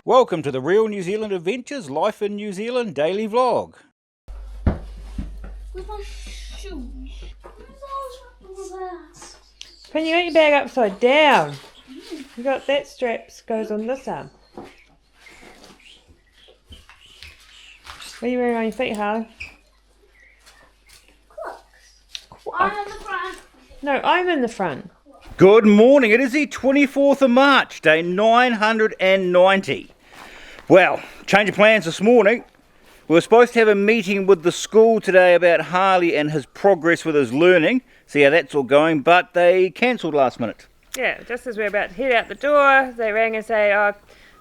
Welcome to the Real New Zealand Adventures Life in New Zealand daily vlog. Where's my shoes? Can you get your bag upside down? You got that strap goes on this arm. What are you wearing on your feet, Harley? I'm in the front. No, I'm in the front. Good morning, it is the 24th of March, day 990. Well, change of plans this morning. We were supposed to have a meeting with the school today about Harley and his progress with his learning, see how that's all going, but they cancelled last minute. Yeah, just as we're about to head out the door, they rang and say, oh,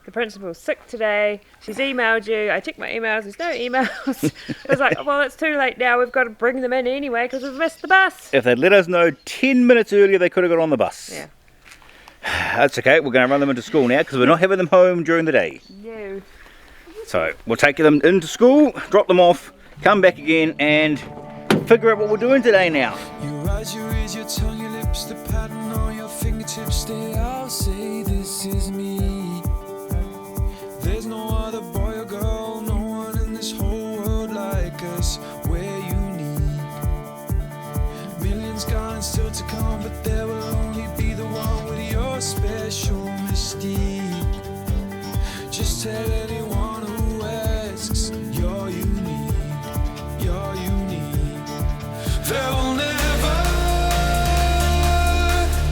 the principal's sick today. She's emailed you. I checked my emails. There's no emails. I was like, well, it's too late now. We've got to bring them in anyway because we've missed the bus. If they'd let us know 10 minutes earlier, they could have got on the bus. Yeah. That's okay, we're going to run them into school now because we're not having them home during the day. No. So we'll take them into school, drop them off, come back again and figure out what we're doing today now. Your eyes, your ears, your tongue, your lips, the pattern on your fingertips. They all say this is me. There's no other boy or girl, no one in this whole world like us. We're unique. Millions gone and still to come, but there will only be the one with your special mystique. Just tell anyone who asks, you're unique, you're unique. There will never,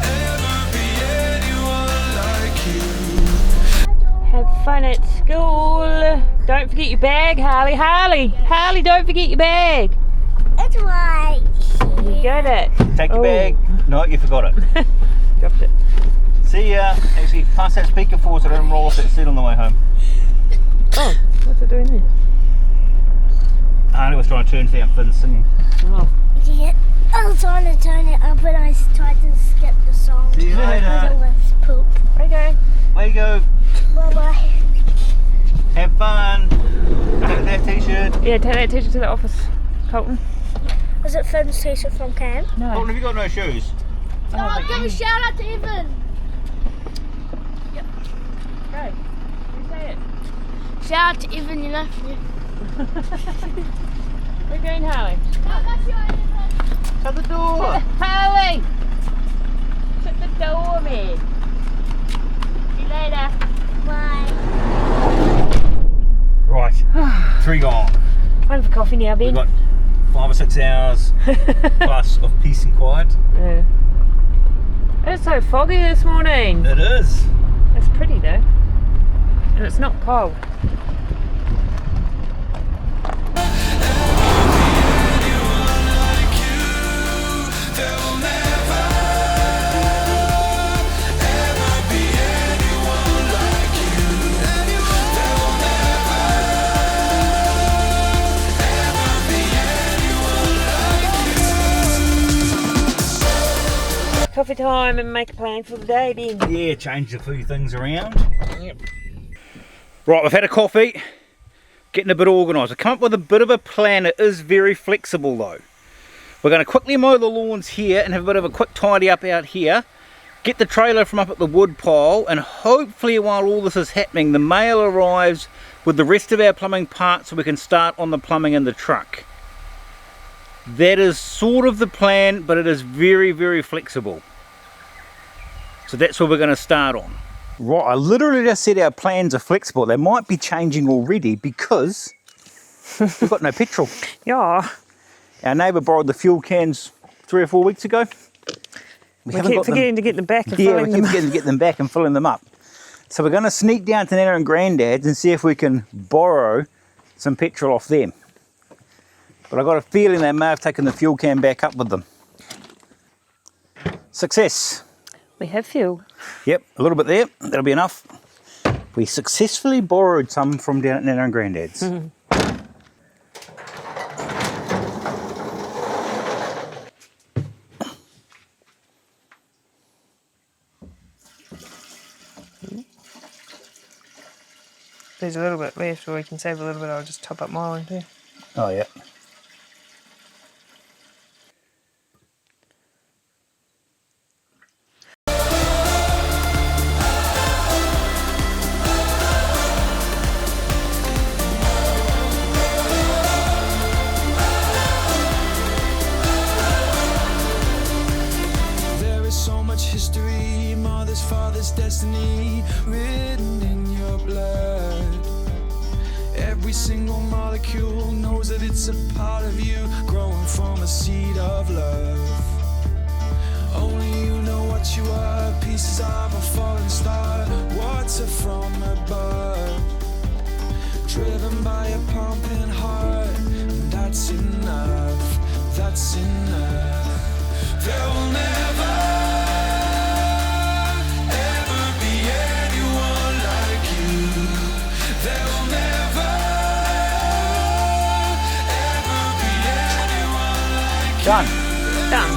ever be anyone like you. Have fun at school. Don't forget your bag, Harley. Harley, don't forget your bag. It's right. You got it. Take your bag. No, you forgot it. Dropped it. See ya. Actually, pass that speaker forward so I don't roll off that seat on the way home. Oh, what's it doing there? Harley was trying to turn down Finn's singing. Oh. Yeah. I was trying to turn it up and I tried to skip the song. See you Because later. it was poop. Okay. Way to go. Bye bye. Have fun. Take that t-shirt. Yeah, take that t-shirt to the office, Colton. Was it Finn's t-shirt from Cam? Colton, No. have you got no shoes? Oh, give a shout out to Evan. Go. You say it. Shout out to Evan, you know. We're going, Harley. Shut the door. Harley! Shut the door, man. See you later. Bye. Right, 3 gone. Time for coffee now, Ben. We've got 5 or 6 hours plus of peace and quiet. Yeah. It's so foggy this morning. It is. It's pretty though. And it's not cold. Coffee time and make a plan for the day, Ben. Yeah, change a few things around. Yep. Right, we've had a coffee, getting a bit organised. I've come up with a bit of a plan. It is very flexible though. We're going to quickly mow the lawns here and have a bit of a quick tidy up out here. Get the trailer from up at the wood pile, and hopefully while all this is happening, the mail arrives with the rest of our plumbing parts so we can start on the plumbing in the truck. That is sort of the plan, but it is very, very flexible. So that's what we're going to start on. Right, I literally just said our plans are flexible. They might be changing already because we've got no petrol. Yeah. Our neighbour borrowed the fuel cans 3 or 4 weeks ago. We keep forgetting to get them back and Yeah, filling we them keep up. forgetting to get them back and filling them up. So we're going to sneak down to Nana and Granddad's and see if we can borrow some petrol off them. But I've got a feeling they may have taken the fuel can back up with them. Success. We have fuel. Yep, a little bit there. That'll be enough. We successfully borrowed some from down at Nana and Granddad's. Mm-hmm. There's a little bit left, or we can save a little bit. I'll just top up my one too. Oh, yeah. history, mother's, father's destiny, written in your blood. Every single molecule knows that it's a part of you, growing from a seed of love. Only you know what you are, pieces of a falling star, water from above, driven by a pumping heart. That's enough, that's enough. There will never ever be anyone like you. There will never ever be anyone like you. Done. Done.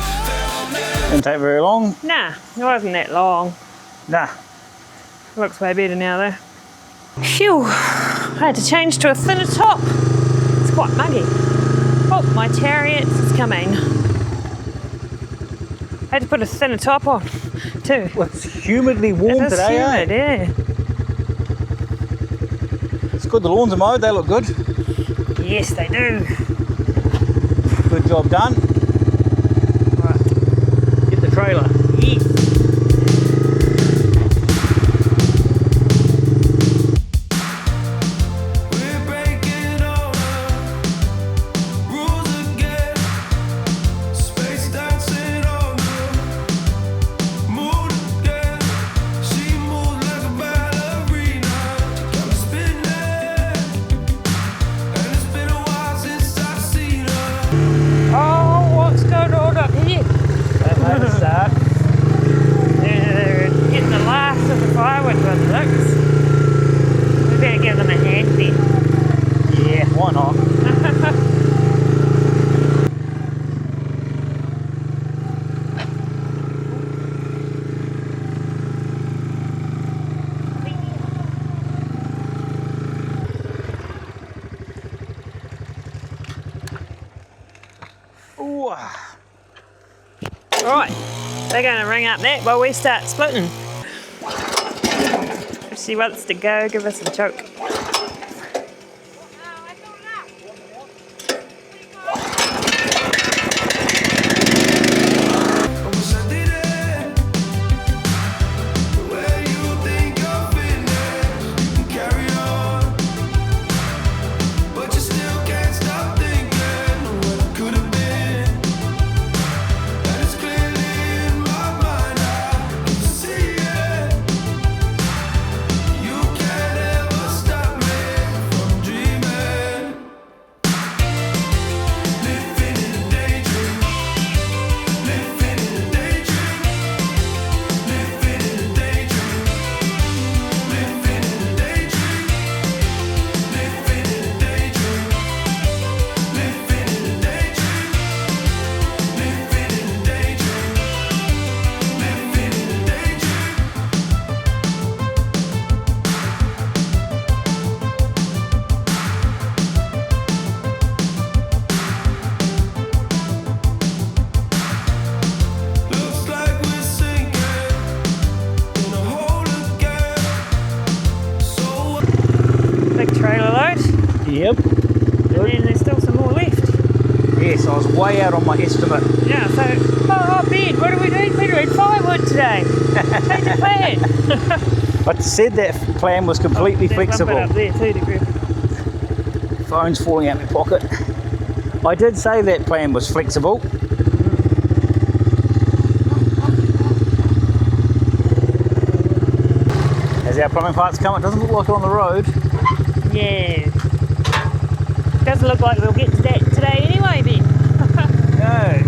Didn't take very long. Nah, it wasn't that long. Nah. Looks way better now though. Phew, I had to change to a thinner top. It's quite muggy. Oh, my chariot is coming. I had to put a thinner top on too. Well, it's humidly warm It is today, humid, yeah. It's good the lawns are mowed, they look good. Yes, they do. Good job done. Right. Get the trailer. Yes. We're breaking all the rules again. Space dancing on the moon again. She moves like a ballerina, got me spinning. And it's been a while since I've seen her. Oh, what's going on up here? That made a start. They're getting the last of the firewood by the looks. We better give them a hand then. Yeah, why not? Ooh. Right, they're going to ring up that while we start splitting. If she wants to go, give us a choke. I wish I did it the way you think you're finished. You can carry on, but you still can't stop thinking what it could have been. And it's clearly in my mind, I can see it. You can't ever stop me from dreaming. Living in a daydream. Living in a daydream. Living in a daydream. Living in a daydream. Living in a daydream. Living in a daydream. Living in a daydream. Living in a daydream. Looks like we're sinking in a hole again. So Big trailer load. Yep. And then there's still some more left. Yes, I was way out on my estimate. Yeah, so, Ben, what are we doing? We're doing firewood today. Change the plan. I said that plan was completely There's flexible. one bit up there too to grab. Phone's falling out my pocket. I did say that plan was flexible. As our plumbing parts come, it doesn't look like on the road. Yeah. Doesn't look like we'll get to that today anyway, Ben. No.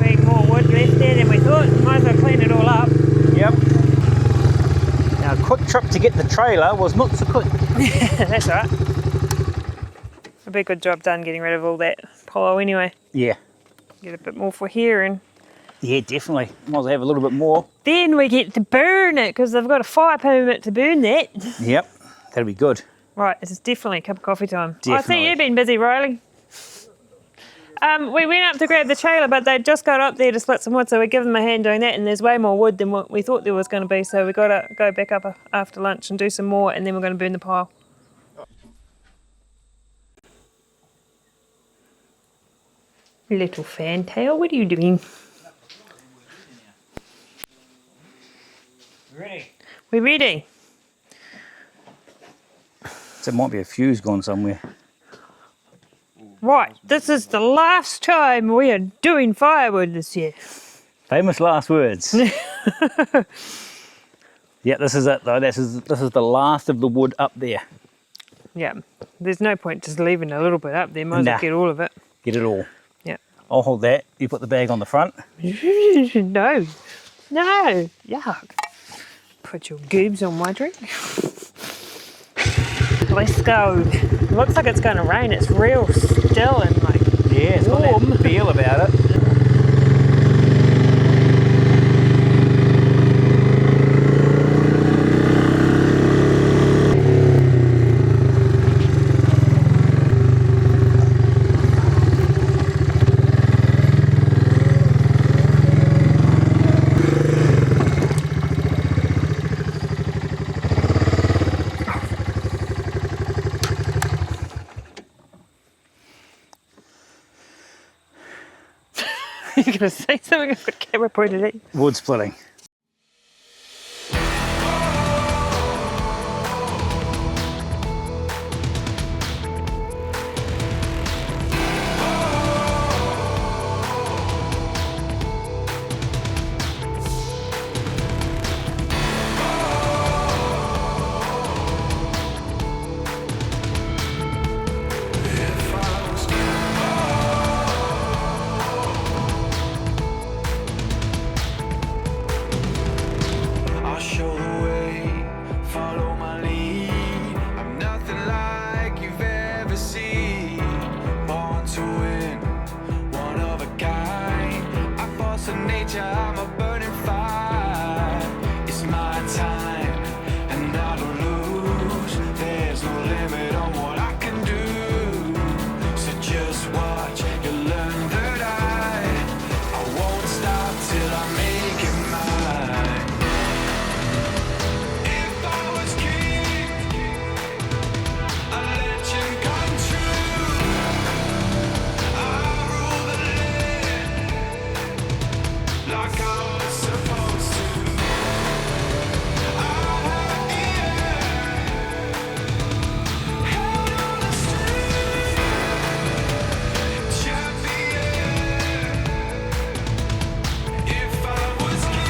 Being more wood left there than we thought. Might as well clean it all up. Yep. Now, a quick trip to get the trailer was not so quick. That's right. A big good job done getting rid of all that polo anyway. Yeah. Get a bit more for here and Yeah, definitely. Might as well have a little bit more. then we get to burn it because they've got a fire permit to burn that. Yep. That'll be good. Right, it's definitely a cup of coffee time. I see Definitely. you've been busy, Riley. We went up to grab the trailer, but they'd just got up there to split some wood, so we give them a hand doing that, and there's way more wood than what we thought there was going to be, so we got to go back up after lunch and do some more, and then we're going to burn the pile. Little fantail, what are you doing? Ready? We're ready. So it might be a fuse gone somewhere. Right, this is the last time we are doing firewood this year. Famous last words. Yeah, this is it though. This is the last of the wood up there. Yeah, there's no point just leaving a little bit up there. Might as well Nah. get all of it. Get it all. Yeah. I'll hold that. You put the bag on the front. No. No. Yuck. Put your goobs on my drink. Let's go. Looks like it's going to rain. It's real still and like Yeah, it's got warm. that feel about it. You're going to say something with the camera pointed at you. Wood splitting. I'll show the way, follow my lead. I'm nothing like you've ever seen. Born to win, one of a kind. I force of nature, I'm a burning fire. It's my time, and I don't lose. There's no limit on what I can do. So just watch, you'll learn that I won't stop till I make it mine. If I was king, a legend come true. I rule the land like I was supposed to. I have the air, held on a string, champion. If I was king.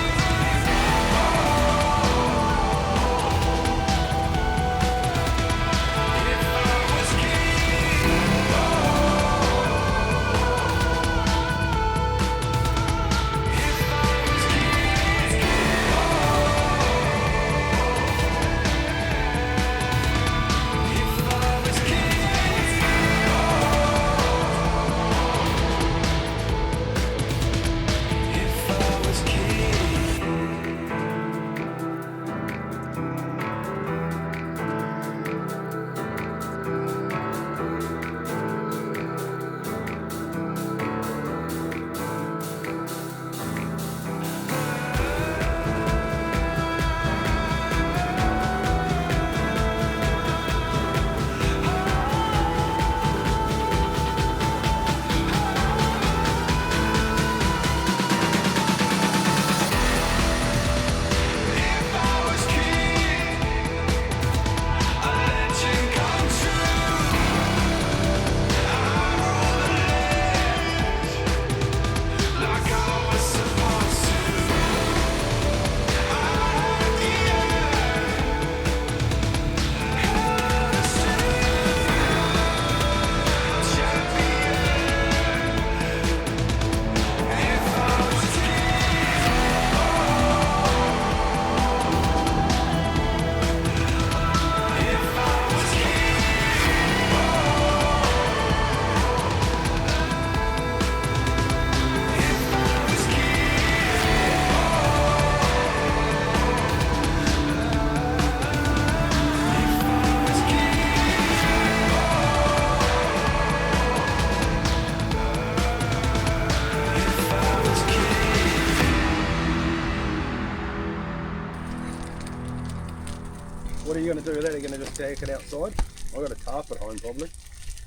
What are you going to do with that? Are you going to just take it outside? I've got a tarp at home probably.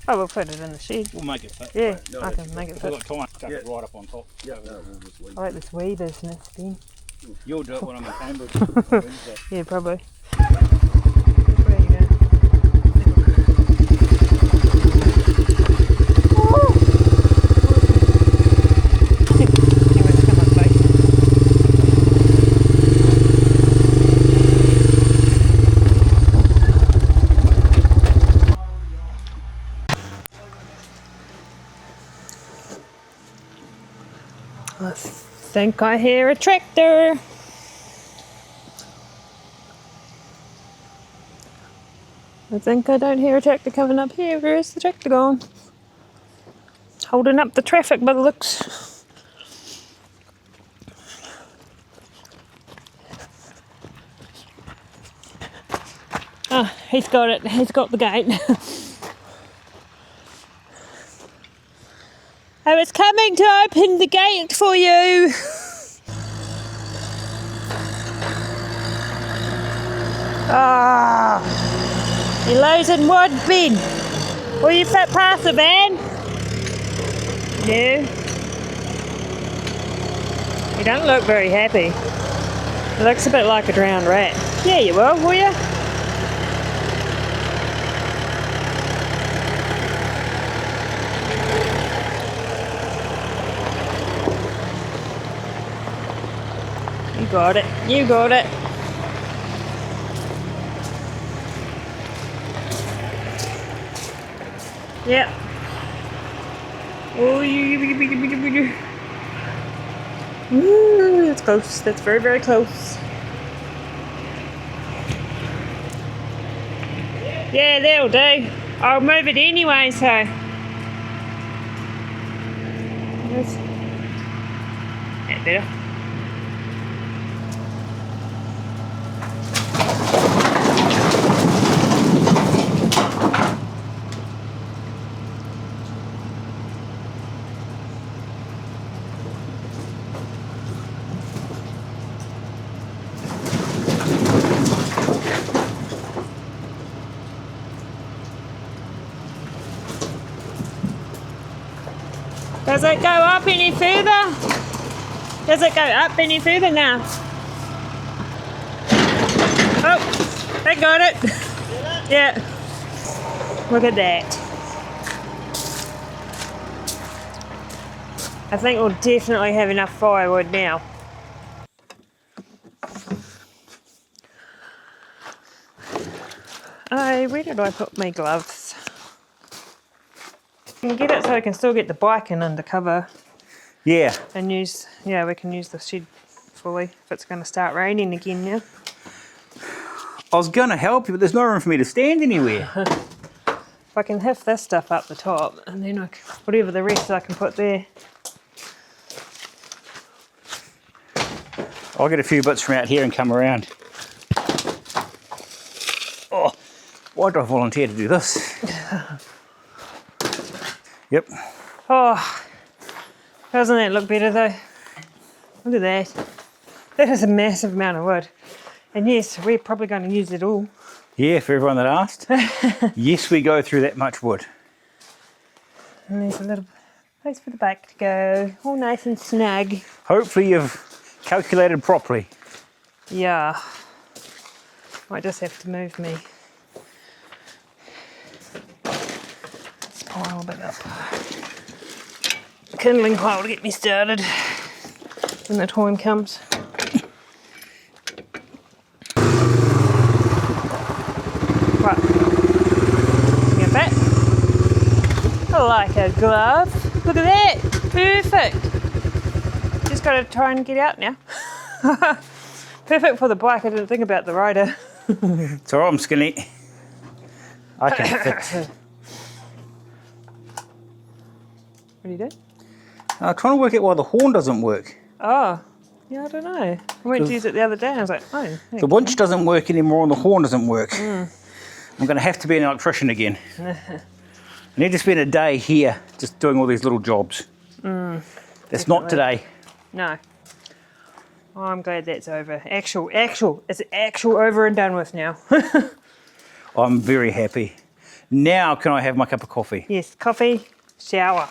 Oh, we'll put it in the shed. We'll make it fit. Yeah, No, I can make it We've fit. got time. Chuck it Yeah. right up on top. Yeah, no, we'll just leave I like this wee business, Ben. You'll do it when I'm in Cambridge on Wednesday. Yeah, probably. There you go. I think I hear a tractor. I think I don't hear a tractor coming up here. Where is the tractor gone? Holding up the traffic by the looks. Oh, he's got it. He's got the gate. I was coming to open the gate for you. Ah, you're losing wood, Ben. Will you fit past the van? No. You don't look very happy. It looks a bit like a drowned rat. Yeah, you will you? You got it. You got it. Yep. Oh, Ooh, that's close. That's very, very close. Yeah, that'll do. I'll move it anyway, so. That's that better. Does it go up any further? Does it go up any further now? Oh, I got it. Yeah. Look at that. I think we'll definitely have enough firewood now. Where did I put my gloves? I can get it so I can still get the bike in under cover. Yeah. And use, yeah, we can use the shed fully if it's going to start raining again now. I was going to help you, but there's no room for me to stand anywhere. If I can lift this stuff up the top, and then whatever the rest I can put there. I'll get a few bits from out here and come around. Oh, why do I volunteer to do this? Yep. Oh, doesn't that look better though? Look at that. That is a massive amount of wood. And yes, we're probably going to use it all. Yeah, for everyone that asked. Yes, we go through that much wood. And there's a little place for the bike to go. All nice and snug. Hopefully you've calculated properly. Yeah. Might just have to move me. This pile back up. Kindling pile to get me started when the time comes. Right. Get that. I like a glove. Look at that. Perfect. Just got to try and get out now. Perfect for the bike. I didn't think about the rider. It's alright, I'm skinny. I can fit. What do you do? I'm trying to work out why the horn doesn't work. Oh, yeah, I don't know. I went to use it the other day and I was like, oh. The winch doesn't work anymore and the horn doesn't work. I'm going to have to be an electrician again. I need to spend a day here just doing all these little jobs. That's not today. No. Oh, I'm glad that's over. It's actual over and done with now. I'm very happy. Now can I have my cup of coffee? Yes, coffee, shower.